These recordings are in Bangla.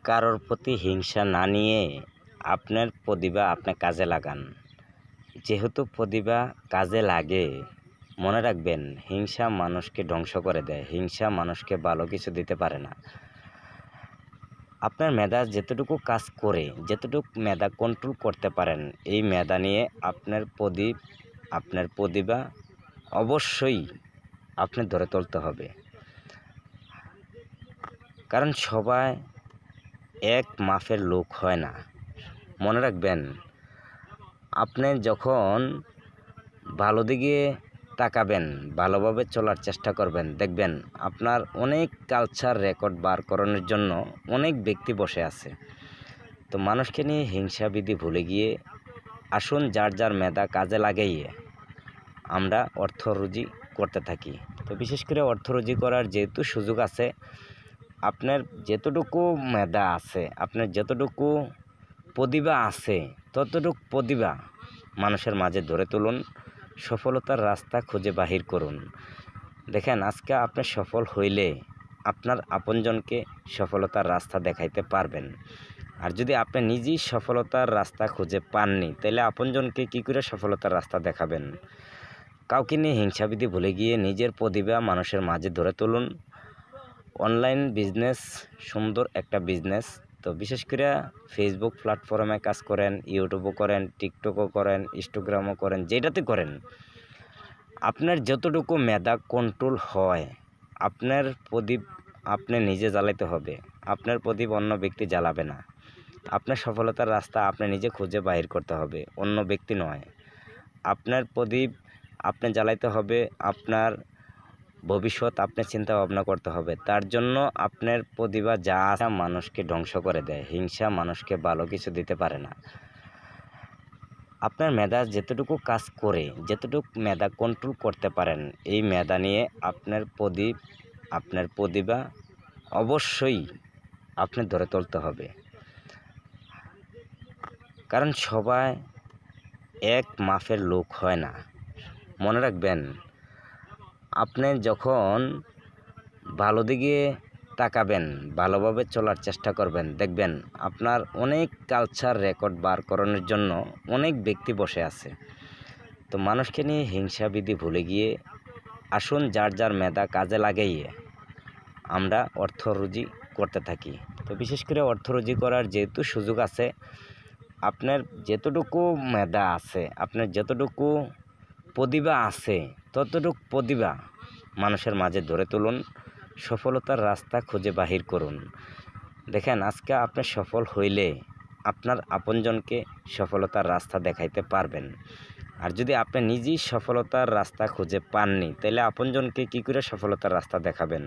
কারোর প্রতি হিংসা না নিয়ে আপনার প্রতিভা আপনি কাজে লাগান। যেহেতু প্রতিভা কাজে লাগে, মনে রাখবেন হিংসা মানুষকে ধ্বংস করে দেয়। হিংসা মানুষকে ভালো কিছু দিতে পারে না। আপনার মেধা যেতটুকু কাজ করে, যেতটুকু মেধা কন্ট্রোল করতে পারেন, এই মেধা নিয়ে আপনার প্রতিভা অবশ্যই আপনি ধরে তুলতে হবে। কারণ সবাই এক মাপের লোক হয় না। মনে রাখবেন, আপনি যখন ভালো দিকে তাকাবেন, ভালোভাবে চলার চেষ্টা করবেন, দেখবেন আপনার অনেক কালচার রেকর্ড বার করানোর জন্য অনেক ব্যক্তি বসে আছে। তো মানুষকে নিয়ে হিংসা বিধি ভুলে গিয়ে আসুন যার যার মেধা কাজে লাগাইয়ে আমরা অর্থ রুজি করতে থাকি। তো বিশেষ করে অর্থ রুজি করার যেহেতু সুযোগ আছে, আপনার যতটুকু মেধা আছে, আপনার যতটুকু প্রতিভা আছে, ততটুকু প্রতিভা মানুষের মাঝে ধরে তুলুন, সফলতার রাস্তা খুঁজে বাহির করুন। দেখেন, আজকে আপনি সফল হইলে আপনার আপনজনকে সফলতার রাস্তা দেখাইতে পারবেন। আর যদি আপনি নিজেই সফলতার রাস্তা খুঁজে পাননি, তাহলে আপনজনকে কী করে সফলতার রাস্তা দেখাবেন? কাউকে নিয়ে হিংসাবিধি ভুলে গিয়ে নিজের প্রতিভা মানুষের মাঝে ধরে তুলুন। অনলাইন বিজনেস সুন্দর একটা বিজনেস। তো বিশেষ করে ফেসবুক প্ল্যাটফর্মে কাজ করেন, ইউটিউবও করেন, টিকটকও করেন, ইনস্টাগ্রামও করেন, যেটাতে করেন, আপনার যতটুকু মেধা কন্ট্রোল হয়, আপনার প্রদীপ আপনি নিজে জ্বালাইতে হবে। আপনার প্রদীপ অন্য ব্যক্তি জ্বালাবে না। আপনার সফলতার রাস্তা আপনি নিজে খুঁজে বাহির করতে হবে, অন্য ব্যক্তি নয়। আপনার প্রদীপ আপনি জ্বালাইতে হবে, আপনার ভবিষ্যৎ আপনি চিন্তা ভাবনা করতে হবে। তার জন্য আপনার প্রতিভা যা আছে মানুষকে ধ্বংস করে দেয়। হিংসা মানুষকে ভালো কিছু দিতে পারে না। আপনার মেধা যেতটুকু কাজ করে, যেতটুকু মেধা কন্ট্রোল করতে পারেন, এই মেধা নিয়ে আপনার প্রতিভা অবশ্যই আপনি ধরে তুলতে হবে। কারণ সবাই এক মাপের লোক হয় না। মনে রাখবেন, আপনি যখন ভালো দিকে তাকাবেন, ভালোভাবে চলার চেষ্টা করবেন, দেখবেন আপনার অনেক কালচার রেকর্ড বার করানোর জন্য অনেক ব্যক্তি বসে আছে। তো মানুষকে নিয়ে হিংসা বিধি ভুলে গিয়ে আসুন যার যার মেধা কাজে লাগাইয়ে আমরা অর্থ রুজি করতে থাকি। তো বিশেষ করে অর্থ রুজি করার যেহেতু সুযোগ আছে, আপনার যতটুকু মেধা আছে, আপনার যতটুকু প্রতিভা আছে, ততটুকু প্রতিভা মানুষের মাঝে ধরে তুলুন, সফলতার রাস্তা খুঁজে বাহির করুন। দেখেন, আজকে আপনি সফল হইলে আপনার আপনজনকে সফলতার রাস্তা দেখাইতে পারবেন। আর যদি আপনি নিজেই সফলতার রাস্তা খুঁজে পাননি, তাহলে আপনজনকে কী করে সফলতার রাস্তা দেখাবেন?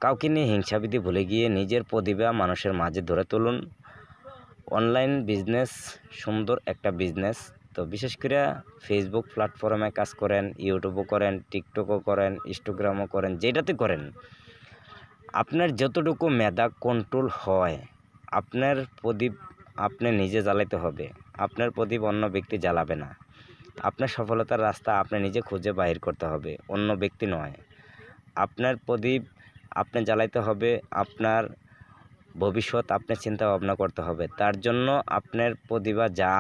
কাউকে নিয়ে হিংসাবিধি ভুলে গিয়ে নিজের প্রতিভা মানুষের মাঝে ধরে তুলুন। অনলাইন বিজনেস সুন্দর একটা বিজনেস। তো বিশেষ করে ফেসবুক প্ল্যাটফর্মে কাজ করেন, ইউটিউবও করেন, টিকটকও করেন, ইনস্টাগ্রামও করেন, যেটাতে করেন, আপনার যতটুকু মেধা কন্ট্রোল হয়, আপনার প্রদীপ আপনি নিজে জ্বালাইতে হবে। আপনার প্রদীপ অন্য ব্যক্তি জ্বালাবে না। আপনার সফলতার রাস্তা আপনি নিজে খুঁজে বাহির করতে হবে, অন্য ব্যক্তি নয়। আপনার প্রদীপ আপনি জ্বালাইতে হবে, আপনার ভবিষ্যৎ আপনি চিন্তা ভাবনা করতে হবে। তার জন্য আপনার প্রতিভা যা